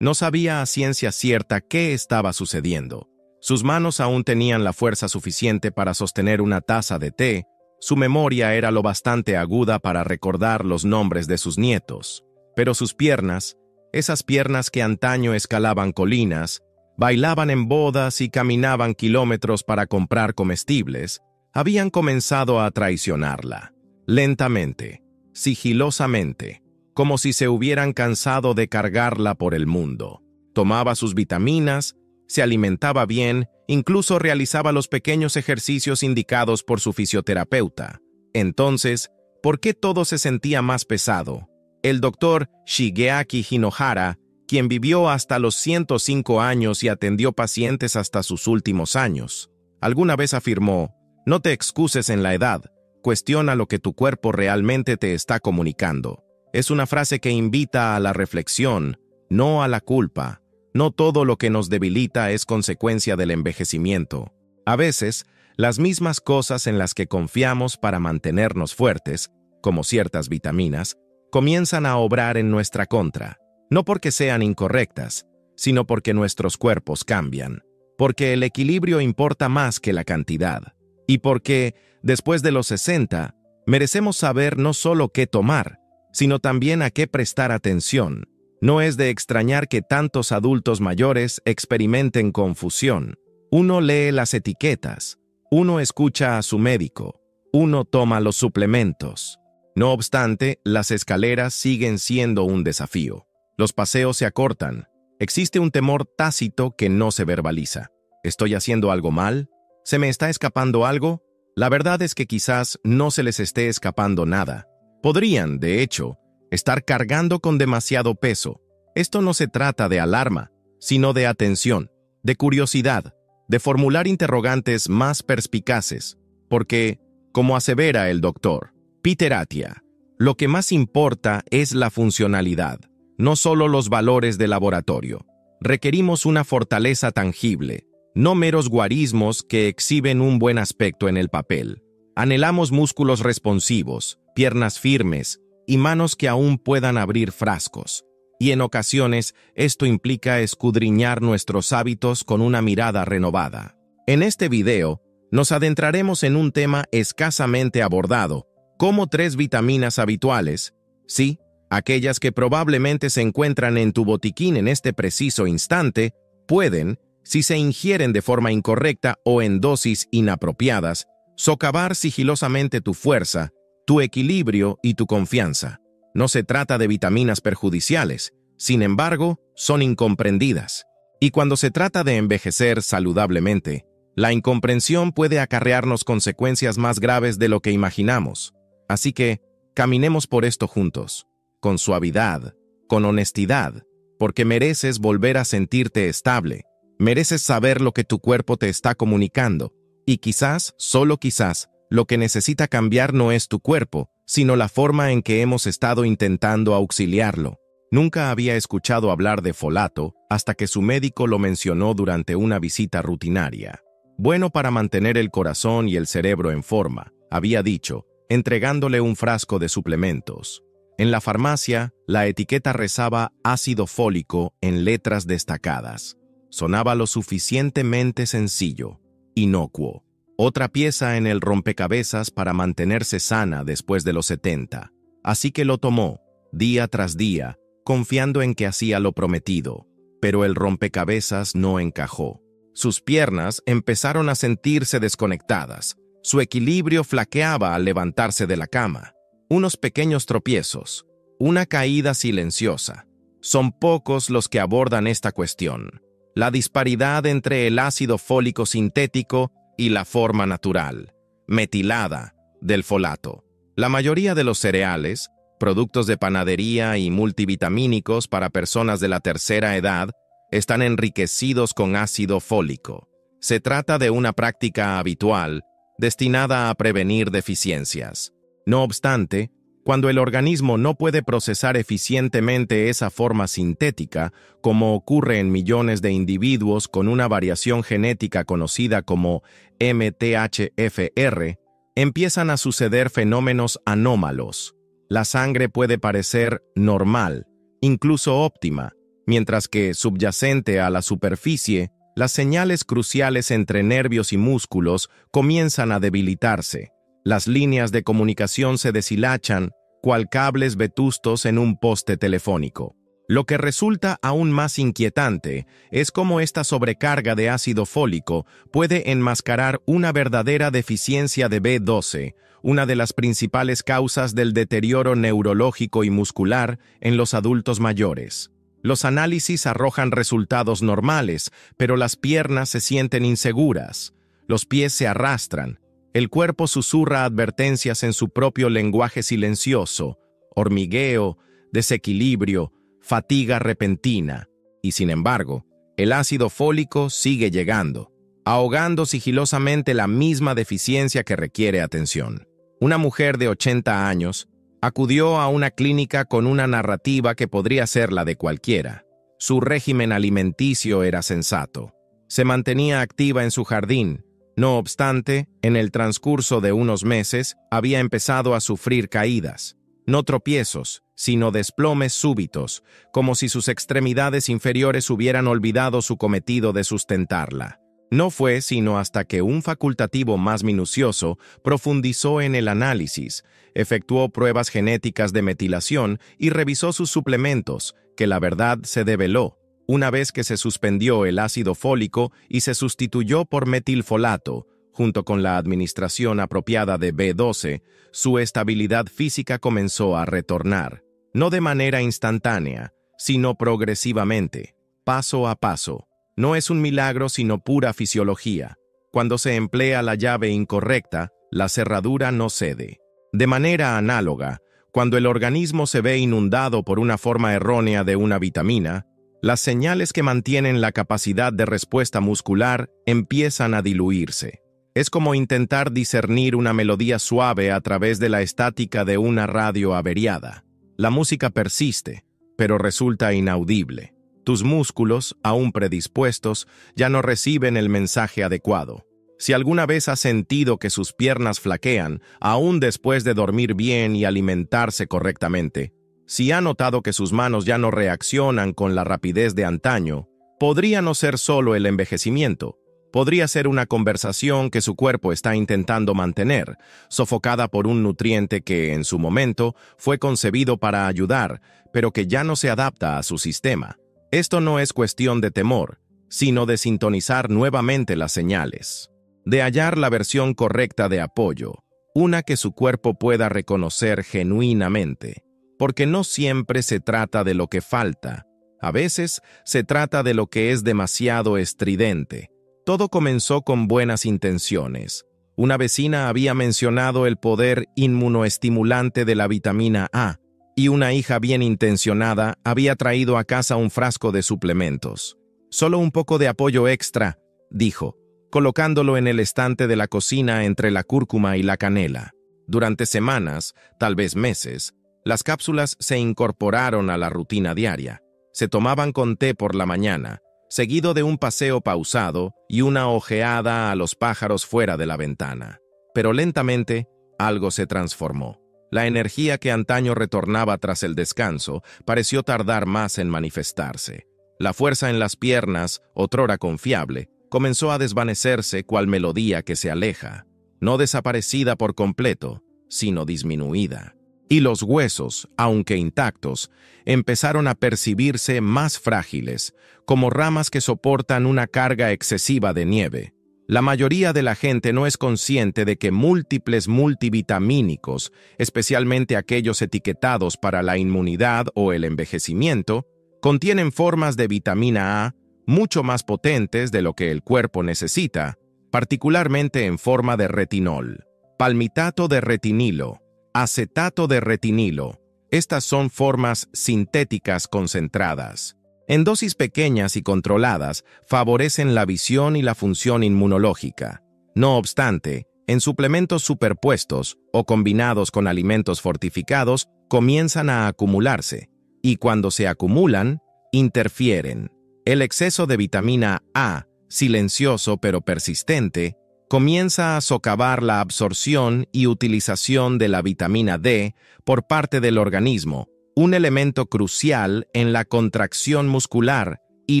No sabía a ciencia cierta qué estaba sucediendo. Sus manos aún tenían la fuerza suficiente para sostener una taza de té. Su memoria era lo bastante aguda para recordar los nombres de sus nietos. Pero sus piernas, esas piernas que antaño escalaban colinas, bailaban en bodas y caminaban kilómetros para comprar comestibles, habían comenzado a traicionarla. Lentamente, sigilosamente, como si se hubieran cansado de cargarla por el mundo. Tomaba sus vitaminas, se alimentaba bien, incluso realizaba los pequeños ejercicios indicados por su fisioterapeuta. Entonces, ¿por qué todo se sentía más pesado? El doctor Shigeaki Hinohara, quien vivió hasta los 105 años y atendió pacientes hasta sus últimos años, alguna vez afirmó: «No te excuses en la edad, cuestiona lo que tu cuerpo realmente te está comunicando». Es una frase que invita a la reflexión, no a la culpa. No todo lo que nos debilita es consecuencia del envejecimiento. A veces, las mismas cosas en las que confiamos para mantenernos fuertes, como ciertas vitaminas, comienzan a obrar en nuestra contra, no porque sean incorrectas, sino porque nuestros cuerpos cambian, porque el equilibrio importa más que la cantidad, y porque, después de los 60, merecemos saber no solo qué tomar, sino también a qué prestar atención. No es de extrañar que tantos adultos mayores experimenten confusión. Uno lee las etiquetas, uno escucha a su médico, uno toma los suplementos. No obstante, las escaleras siguen siendo un desafío. Los paseos se acortan. Existe un temor tácito que no se verbaliza. ¿Estoy haciendo algo mal? ¿Se me está escapando algo? La verdad es que quizás no se les esté escapando nada. Podrían, de hecho, estar cargando con demasiado peso. Esto no se trata de alarma, sino de atención, de curiosidad, de formular interrogantes más perspicaces, porque, como asevera el doctor Peter Attia, lo que más importa es la funcionalidad, no solo los valores de laboratorio. Requerimos una fortaleza tangible, no meros guarismos que exhiben un buen aspecto en el papel. Anhelamos músculos responsivos, piernas firmes y manos que aún puedan abrir frascos. Y en ocasiones esto implica escudriñar nuestros hábitos con una mirada renovada. En este video nos adentraremos en un tema escasamente abordado, como 3 vitaminas habituales, sí, aquellas que probablemente se encuentran en tu botiquín en este preciso instante, pueden, si se ingieren de forma incorrecta o en dosis inapropiadas, socavar sigilosamente tu fuerza, tu equilibrio y tu confianza. No se trata de vitaminas perjudiciales, sin embargo, son incomprendidas. Y cuando se trata de envejecer saludablemente, la incomprensión puede acarrearnos consecuencias más graves de lo que imaginamos. Así que, caminemos por esto juntos, con suavidad, con honestidad, porque mereces volver a sentirte estable, mereces saber lo que tu cuerpo te está comunicando, y quizás, solo quizás, lo que necesita cambiar no es tu cuerpo, sino la forma en que hemos estado intentando auxiliarlo. Nunca había escuchado hablar de folato hasta que su médico lo mencionó durante una visita rutinaria. Bueno para mantener el corazón y el cerebro en forma, había dicho, entregándole un frasco de suplementos. En la farmacia, la etiqueta rezaba ácido fólico en letras destacadas. Sonaba lo suficientemente sencillo, inocuo. Otra pieza en el rompecabezas para mantenerse sana después de los 70. Así que lo tomó, día tras día, confiando en que hacía lo prometido. Pero el rompecabezas no encajó. Sus piernas empezaron a sentirse desconectadas. Su equilibrio flaqueaba al levantarse de la cama. Unos pequeños tropiezos, una caída silenciosa. Son pocos los que abordan esta cuestión. La disparidad entre el ácido fólico sintético y la forma natural, metilada, del folato. La mayoría de los cereales, productos de panadería y multivitamínicos para personas de la tercera edad, están enriquecidos con ácido fólico. Se trata de una práctica habitual, destinada a prevenir deficiencias. No obstante, cuando el organismo no puede procesar eficientemente esa forma sintética, como ocurre en millones de individuos con una variación genética conocida como MTHFR, empiezan a suceder fenómenos anómalos. La sangre puede parecer normal, incluso óptima, mientras que, subyacente a la superficie, las señales cruciales entre nervios y músculos comienzan a debilitarse. Las líneas de comunicación se deshilachan, cual cables vetustos en un poste telefónico. Lo que resulta aún más inquietante es cómo esta sobrecarga de ácido fólico puede enmascarar una verdadera deficiencia de B12, una de las principales causas del deterioro neurológico y muscular en los adultos mayores. Los análisis arrojan resultados normales, pero las piernas se sienten inseguras, los pies se arrastran, el cuerpo susurra advertencias en su propio lenguaje silencioso, hormigueo, desequilibrio, fatiga repentina, y sin embargo, el ácido fólico sigue llegando, ahogando sigilosamente la misma deficiencia que requiere atención. Una mujer de 80 años acudió a una clínica con una narrativa que podría ser la de cualquiera. Su régimen alimenticio era sensato. Se mantenía activa en su jardín. No obstante, en el transcurso de unos meses, había empezado a sufrir caídas. No tropiezos, sino desplomes súbitos, como si sus extremidades inferiores hubieran olvidado su cometido de sustentarla. No fue sino hasta que un facultativo más minucioso profundizó en el análisis, efectuó pruebas genéticas de metilación y revisó sus suplementos, que la verdad se develó, una vez que se suspendió el ácido fólico y se sustituyó por metilfolato, junto con la administración apropiada de B12, su estabilidad física comenzó a retornar, no de manera instantánea, sino progresivamente, paso a paso. No es un milagro sino pura fisiología. Cuando se emplea la llave incorrecta, la cerradura no cede. De manera análoga, cuando el organismo se ve inundado por una forma errónea de una vitamina, las señales que mantienen la capacidad de respuesta muscular empiezan a diluirse. Es como intentar discernir una melodía suave a través de la estática de una radio averiada. La música persiste, pero resulta inaudible. Tus músculos, aún predispuestos, ya no reciben el mensaje adecuado. Si alguna vez has sentido que sus piernas flaquean, aún después de dormir bien y alimentarse correctamente, si ha notado que sus manos ya no reaccionan con la rapidez de antaño, podría no ser solo el envejecimiento. Podría ser una conversación que su cuerpo está intentando mantener, sofocada por un nutriente que, en su momento, fue concebido para ayudar, pero que ya no se adapta a su sistema. Esto no es cuestión de temor, sino de sintonizar nuevamente las señales, de hallar la versión correcta de apoyo, una que su cuerpo pueda reconocer genuinamente, porque no siempre se trata de lo que falta, a veces se trata de lo que es demasiado estridente. Todo comenzó con buenas intenciones. Una vecina había mencionado el poder inmunoestimulante de la vitamina A, y una hija bien intencionada había traído a casa un frasco de suplementos. Solo un poco de apoyo extra, dijo, colocándolo en el estante de la cocina entre la cúrcuma y la canela. Durante semanas, tal vez meses, las cápsulas se incorporaron a la rutina diaria. Se tomaban con té por la mañana, seguido de un paseo pausado y una ojeada a los pájaros fuera de la ventana. Pero lentamente, algo se transformó. La energía que antaño retornaba tras el descanso pareció tardar más en manifestarse. La fuerza en las piernas, otrora confiable, comenzó a desvanecerse cual melodía que se aleja, no desaparecida por completo, sino disminuida. Y los huesos, aunque intactos, empezaron a percibirse más frágiles, como ramas que soportan una carga excesiva de nieve. La mayoría de la gente no es consciente de que múltiples multivitamínicos, especialmente aquellos etiquetados para la inmunidad o el envejecimiento, contienen formas de vitamina A mucho más potentes de lo que el cuerpo necesita, particularmente en forma de retinol, palmitato de retinilo, acetato de retinilo. Estas son formas sintéticas concentradas. En dosis pequeñas y controladas, favorecen la visión y la función inmunológica. No obstante, en suplementos superpuestos o combinados con alimentos fortificados, comienzan a acumularse, y cuando se acumulan, interfieren. El exceso de vitamina A, silencioso pero persistente, comienza a socavar la absorción y utilización de la vitamina D por parte del organismo, un elemento crucial en la contracción muscular y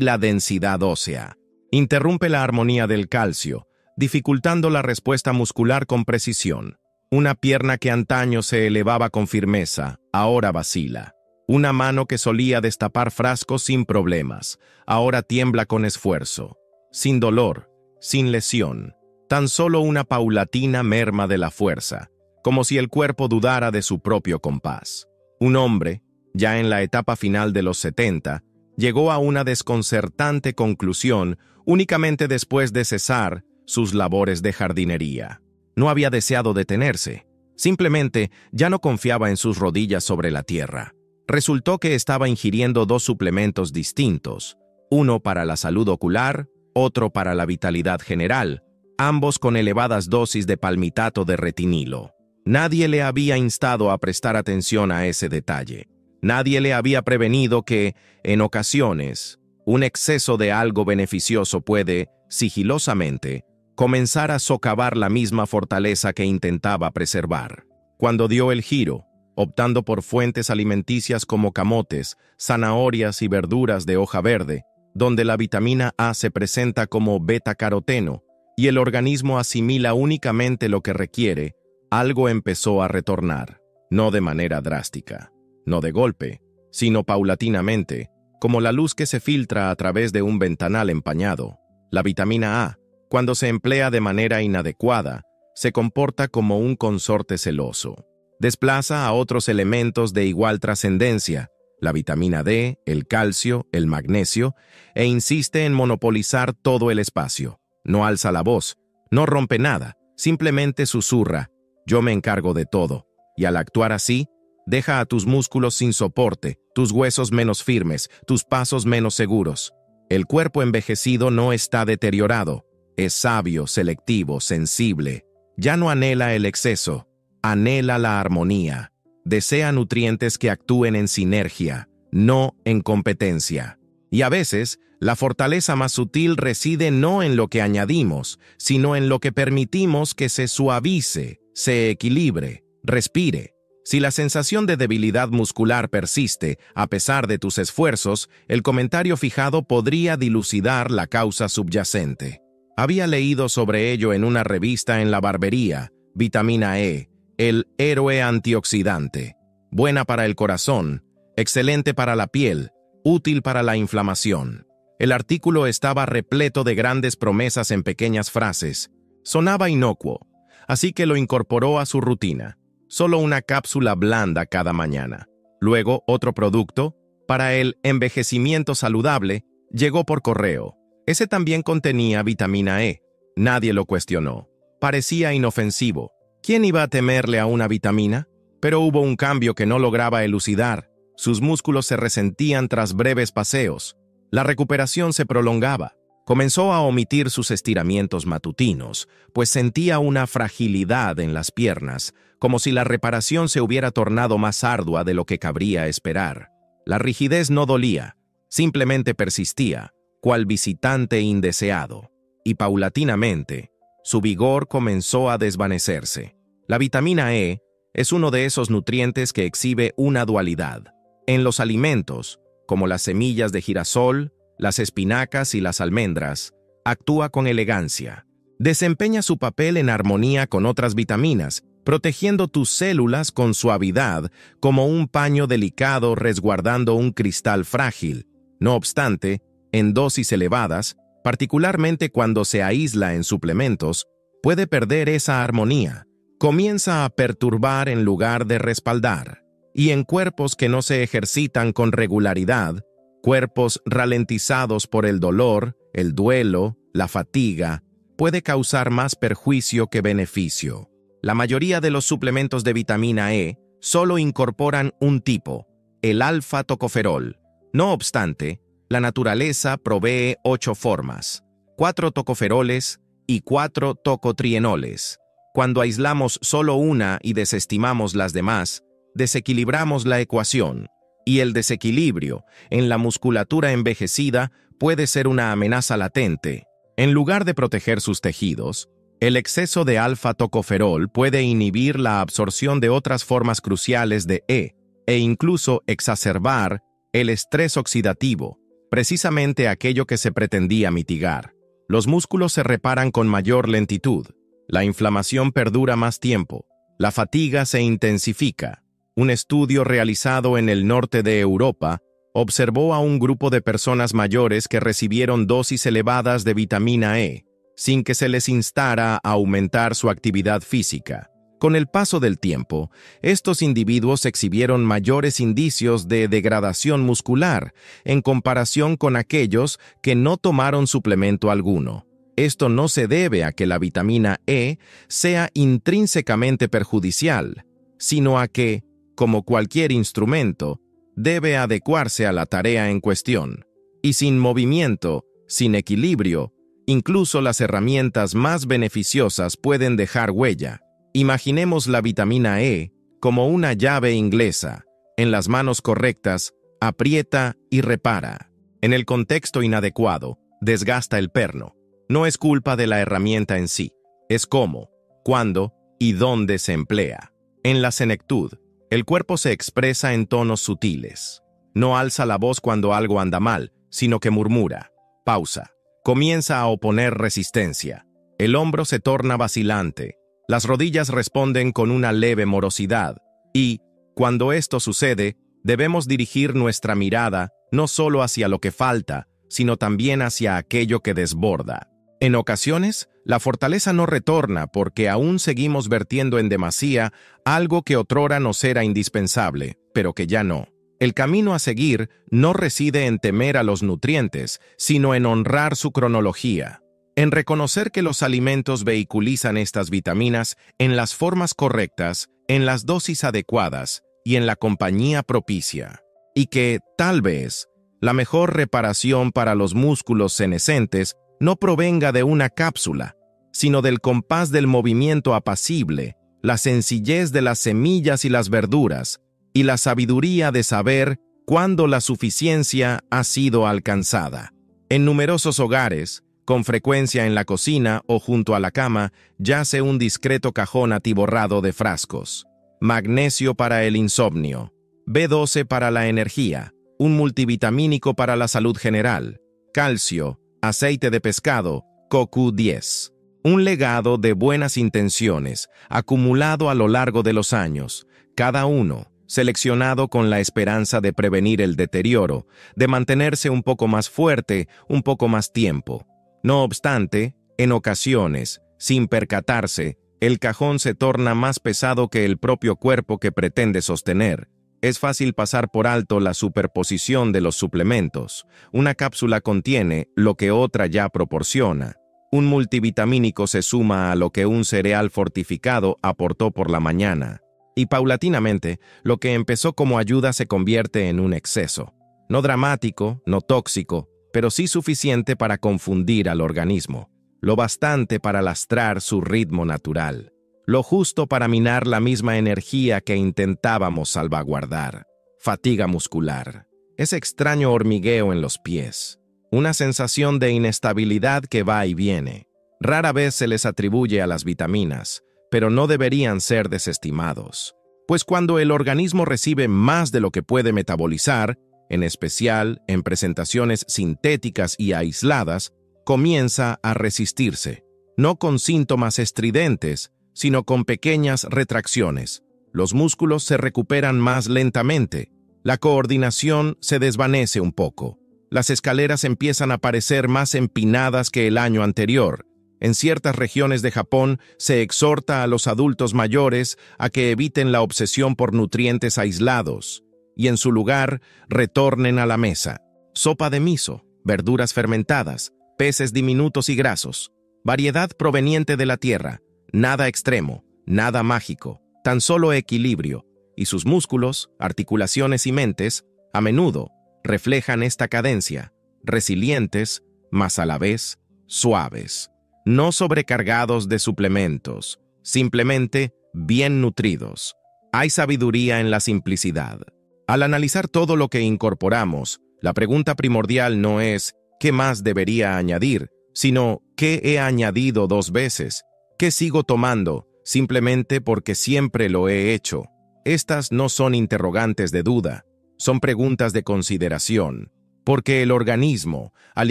la densidad ósea. Interrumpe la armonía del calcio, dificultando la respuesta muscular con precisión. Una pierna que antaño se elevaba con firmeza, ahora vacila. Una mano que solía destapar frascos sin problemas, ahora tiembla con esfuerzo. Sin dolor, sin lesión, tan solo una paulatina merma de la fuerza, como si el cuerpo dudara de su propio compás. Un hombre, ya en la etapa final de los 70, llegó a una desconcertante conclusión únicamente después de cesar sus labores de jardinería. No había deseado detenerse, simplemente ya no confiaba en sus rodillas sobre la tierra. Resultó que estaba ingiriendo dos suplementos distintos, uno para la salud ocular, otro para la vitalidad general, ambos con elevadas dosis de palmitato de retinilo. Nadie le había instado a prestar atención a ese detalle. Nadie le había prevenido que, en ocasiones, un exceso de algo beneficioso puede, sigilosamente, comenzar a socavar la misma fortaleza que intentaba preservar. Cuando dio el giro, optando por fuentes alimenticias como camotes, zanahorias y verduras de hoja verde, donde la vitamina A se presenta como beta-caroteno y el organismo asimila únicamente lo que requiere, algo empezó a retornar, no de manera drástica, no de golpe, sino paulatinamente, como la luz que se filtra a través de un ventanal empañado. La vitamina A, cuando se emplea de manera inadecuada, se comporta como un consorte celoso. Desplaza a otros elementos de igual trascendencia, la vitamina D, el calcio, el magnesio, e insiste en monopolizar todo el espacio. No alza la voz, no rompe nada, simplemente susurra, yo me encargo de todo, y al actuar así, deja a tus músculos sin soporte, tus huesos menos firmes, tus pasos menos seguros. El cuerpo envejecido no está deteriorado, es sabio, selectivo, sensible. Ya no anhela el exceso, anhela la armonía. Desea nutrientes que actúen en sinergia, no en competencia. Y a veces, la fortaleza más sutil reside no en lo que añadimos, sino en lo que permitimos que se suavice, se equilibre, respire. Si la sensación de debilidad muscular persiste, a pesar de tus esfuerzos, el comentario fijado podría dilucidar la causa subyacente. Había leído sobre ello en una revista en la barbería, vitamina E, el héroe antioxidante, buena para el corazón, excelente para la piel, útil para la inflamación. El artículo estaba repleto de grandes promesas en pequeñas frases. Sonaba inocuo, así que lo incorporó a su rutina. Solo una cápsula blanda cada mañana. Luego, otro producto, para el envejecimiento saludable, llegó por correo. Ese también contenía vitamina E. Nadie lo cuestionó. Parecía inofensivo. ¿Quién iba a temerle a una vitamina? Pero hubo un cambio que no lograba elucidar. Sus músculos se resentían tras breves paseos. La recuperación se prolongaba. Comenzó a omitir sus estiramientos matutinos, pues sentía una fragilidad en las piernas, como si la reparación se hubiera tornado más ardua de lo que cabría esperar. La rigidez no dolía, simplemente persistía, cual visitante indeseado, y paulatinamente, su vigor comenzó a desvanecerse. La vitamina E es uno de esos nutrientes que exhibe una dualidad. En los alimentos, como las semillas de girasol, las espinacas y las almendras, actúa con elegancia. Desempeña su papel en armonía con otras vitaminas, protegiendo tus células con suavidad, como un paño delicado resguardando un cristal frágil. No obstante, en dosis elevadas, particularmente cuando se aísla en suplementos, puede perder esa armonía. Comienza a perturbar en lugar de respaldar. Y en cuerpos que no se ejercitan con regularidad, cuerpos ralentizados por el dolor, el duelo, la fatiga, puede causar más perjuicio que beneficio. La mayoría de los suplementos de vitamina E solo incorporan un tipo, el alfa-tocoferol. No obstante, la naturaleza provee 8 formas, 4 tocoferoles y 4 tocotrienoles. Cuando aislamos solo una y desestimamos las demás, desequilibramos la ecuación. Y el desequilibrio en la musculatura envejecida puede ser una amenaza latente. En lugar de proteger sus tejidos, el exceso de alfa-tocoferol puede inhibir la absorción de otras formas cruciales de E, e incluso exacerbar el estrés oxidativo, precisamente aquello que se pretendía mitigar. Los músculos se reparan con mayor lentitud, la inflamación perdura más tiempo, la fatiga se intensifica. Un estudio realizado en el norte de Europa observó a un grupo de personas mayores que recibieron dosis elevadas de vitamina E, sin que se les instara a aumentar su actividad física. Con el paso del tiempo, estos individuos exhibieron mayores indicios de degradación muscular en comparación con aquellos que no tomaron suplemento alguno. Esto no se debe a que la vitamina E sea intrínsecamente perjudicial, sino a que, como cualquier instrumento, debe adecuarse a la tarea en cuestión. Y sin movimiento, sin equilibrio, incluso las herramientas más beneficiosas pueden dejar huella. Imaginemos la vitamina E como una llave inglesa. En las manos correctas, aprieta y repara. En el contexto inadecuado, desgasta el perno. No es culpa de la herramienta en sí, es cómo, cuándo y dónde se emplea. En la senectud, el cuerpo se expresa en tonos sutiles. No alza la voz cuando algo anda mal, sino que murmura, pausa, comienza a oponer resistencia. El hombro se torna vacilante. Las rodillas responden con una leve morosidad. Y, cuando esto sucede, debemos dirigir nuestra mirada no solo hacia lo que falta, sino también hacia aquello que desborda. En ocasiones, la fortaleza no retorna porque aún seguimos vertiendo en demasía algo que otrora nos era indispensable, pero que ya no. El camino a seguir no reside en temer a los nutrientes, sino en honrar su cronología, en reconocer que los alimentos vehiculizan estas vitaminas en las formas correctas, en las dosis adecuadas y en la compañía propicia, y que, tal vez, la mejor reparación para los músculos senescentes no provenga de una cápsula, sino del compás del movimiento apacible, la sencillez de las semillas y las verduras, y la sabiduría de saber cuándo la suficiencia ha sido alcanzada. En numerosos hogares, con frecuencia en la cocina o junto a la cama, yace un discreto cajón atiborrado de frascos. Magnesio para el insomnio, B12 para la energía, un multivitamínico para la salud general, calcio, aceite de pescado, CoQ10. Un legado de buenas intenciones, acumulado a lo largo de los años, cada uno seleccionado con la esperanza de prevenir el deterioro, de mantenerse un poco más fuerte, un poco más tiempo. No obstante, en ocasiones, sin percatarse, el cajón se torna más pesado que el propio cuerpo que pretende sostener. Es fácil pasar por alto la superposición de los suplementos. Una cápsula contiene lo que otra ya proporciona. Un multivitamínico se suma a lo que un cereal fortificado aportó por la mañana. Y paulatinamente, lo que empezó como ayuda se convierte en un exceso. No dramático, no tóxico, pero sí suficiente para confundir al organismo. Lo bastante para lastrar su ritmo natural. Lo justo para minar la misma energía que intentábamos salvaguardar. Fatiga muscular. Ese extraño hormigueo en los pies. Una sensación de inestabilidad que va y viene. Rara vez se les atribuye a las vitaminas, pero no deberían ser desestimados. Pues cuando el organismo recibe más de lo que puede metabolizar, en especial en presentaciones sintéticas y aisladas, comienza a resistirse, no con síntomas estridentes, sino con pequeñas retracciones. Los músculos se recuperan más lentamente, la coordinación se desvanece un poco, las escaleras empiezan a parecer más empinadas que el año anterior. En ciertas regiones de Japón se exhorta a los adultos mayores a que eviten la obsesión por nutrientes aislados y en su lugar retornen a la mesa. Sopa de miso, verduras fermentadas, peces diminutos y grasos, variedad proveniente de la tierra, nada extremo, nada mágico, tan solo equilibrio, y sus músculos, articulaciones y mentes, a menudo, reflejan esta cadencia, resilientes, mas a la vez suaves, no sobrecargados de suplementos, simplemente bien nutridos. Hay sabiduría en la simplicidad. Al analizar todo lo que incorporamos, la pregunta primordial no es ¿qué más debería añadir?, sino ¿qué he añadido 2 veces? ¿Qué sigo tomando simplemente porque siempre lo he hecho? Estas no son interrogantes de duda, son preguntas de consideración, porque el organismo, al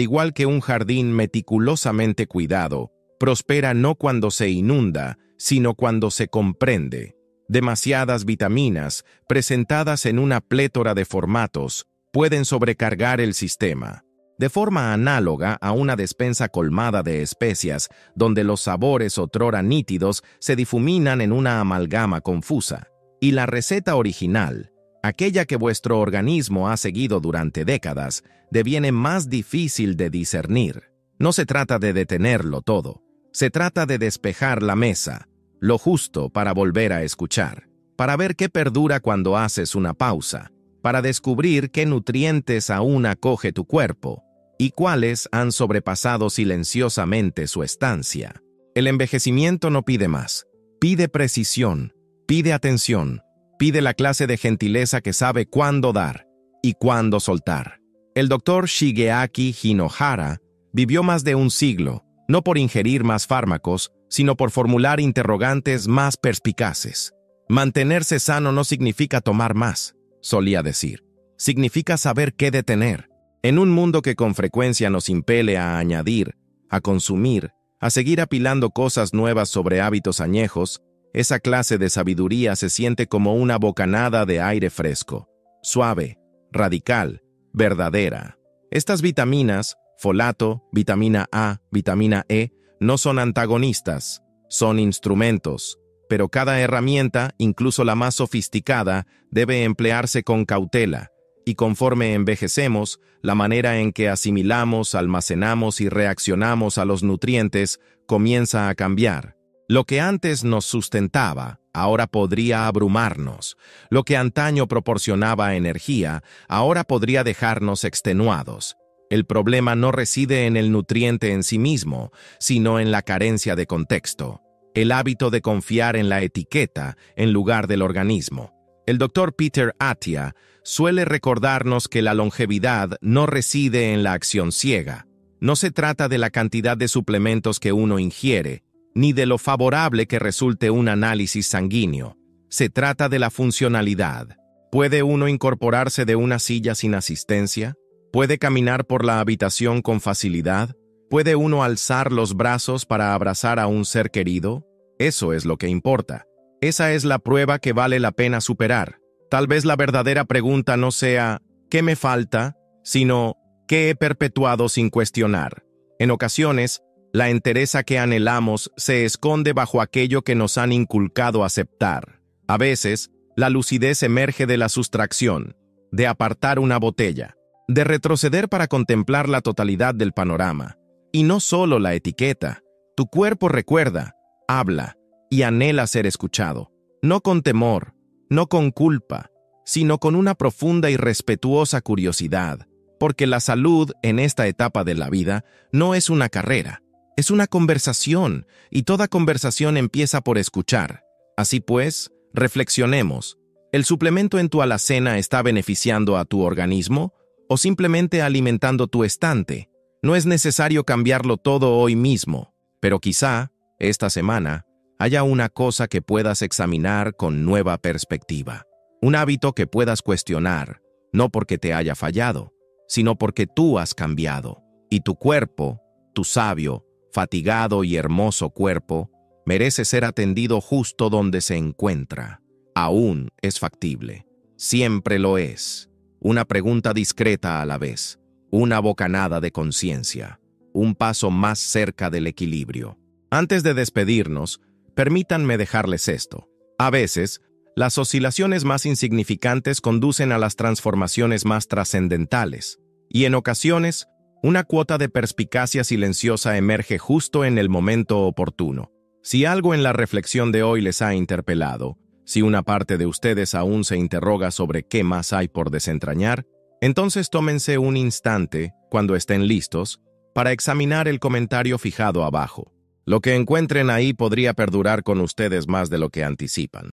igual que un jardín meticulosamente cuidado, prospera no cuando se inunda, sino cuando se comprende. Demasiadas vitaminas, presentadas en una plétora de formatos, pueden sobrecargar el sistema. De forma análoga a una despensa colmada de especias, donde los sabores otrora nítidos se difuminan en una amalgama confusa. Y la receta original, aquella que vuestro organismo ha seguido durante décadas, deviene más difícil de discernir. No se trata de detenerlo todo, se trata de despejar la mesa, lo justo para volver a escuchar, para ver qué perdura cuando haces una pausa, para descubrir qué nutrientes aún acoge tu cuerpo y cuáles han sobrepasado silenciosamente su estancia. El envejecimiento no pide más, pide precisión, pide atención, pide la clase de gentileza que sabe cuándo dar y cuándo soltar. El doctor Shigeaki Hinohara vivió más de un siglo, no por ingerir más fármacos, sino por formular interrogantes más perspicaces. Mantenerse sano no significa tomar más, solía decir. Significa saber qué detener. En un mundo que con frecuencia nos impele a añadir, a consumir, a seguir apilando cosas nuevas sobre hábitos añejos, esa clase de sabiduría se siente como una bocanada de aire fresco, suave, radical, verdadera. Estas vitaminas, folato, vitamina A, vitamina E, no son antagonistas, son instrumentos, pero cada herramienta, incluso la más sofisticada, debe emplearse con cautela, y conforme envejecemos, la manera en que asimilamos, almacenamos y reaccionamos a los nutrientes comienza a cambiar. Lo que antes nos sustentaba, ahora podría abrumarnos. Lo que antaño proporcionaba energía, ahora podría dejarnos extenuados. El problema no reside en el nutriente en sí mismo, sino en la carencia de contexto. El hábito de confiar en la etiqueta en lugar del organismo. El doctor Peter Attia suele recordarnos que la longevidad no reside en la acción ciega. No se trata de la cantidad de suplementos que uno ingiere, ni de lo favorable que resulte un análisis sanguíneo. Se trata de la funcionalidad. ¿Puede uno incorporarse de una silla sin asistencia? ¿Puede caminar por la habitación con facilidad? ¿Puede uno alzar los brazos para abrazar a un ser querido? Eso es lo que importa. Esa es la prueba que vale la pena superar. Tal vez la verdadera pregunta no sea ¿qué me falta?, sino ¿qué he perpetuado sin cuestionar? En ocasiones, la entereza que anhelamos se esconde bajo aquello que nos han inculcado aceptar. A veces, la lucidez emerge de la sustracción, de apartar una botella, de retroceder para contemplar la totalidad del panorama. Y no solo la etiqueta. Tu cuerpo recuerda, habla y anhela ser escuchado. No con temor, no con culpa, sino con una profunda y respetuosa curiosidad. Porque la salud en esta etapa de la vida no es una carrera. Es una conversación, y toda conversación empieza por escuchar. Así pues, reflexionemos. ¿El suplemento en tu alacena está beneficiando a tu organismo o simplemente alimentando tu estante? No es necesario cambiarlo todo hoy mismo, pero quizá, esta semana, haya una cosa que puedas examinar con nueva perspectiva. Un hábito que puedas cuestionar, no porque te haya fallado, sino porque tú has cambiado, y tu cuerpo, tu sabio, fatigado y hermoso cuerpo, merece ser atendido justo donde se encuentra. Aún es factible. Siempre lo es. Una pregunta discreta a la vez. Una bocanada de conciencia. Un paso más cerca del equilibrio. Antes de despedirnos, permítanme dejarles esto. A veces, las oscilaciones más insignificantes conducen a las transformaciones más trascendentales. Y en ocasiones, una cuota de perspicacia silenciosa emerge justo en el momento oportuno. Si algo en la reflexión de hoy les ha interpelado, si una parte de ustedes aún se interroga sobre qué más hay por desentrañar, entonces tómense un instante, cuando estén listos, para examinar el comentario fijado abajo. Lo que encuentren ahí podría perdurar con ustedes más de lo que anticipan.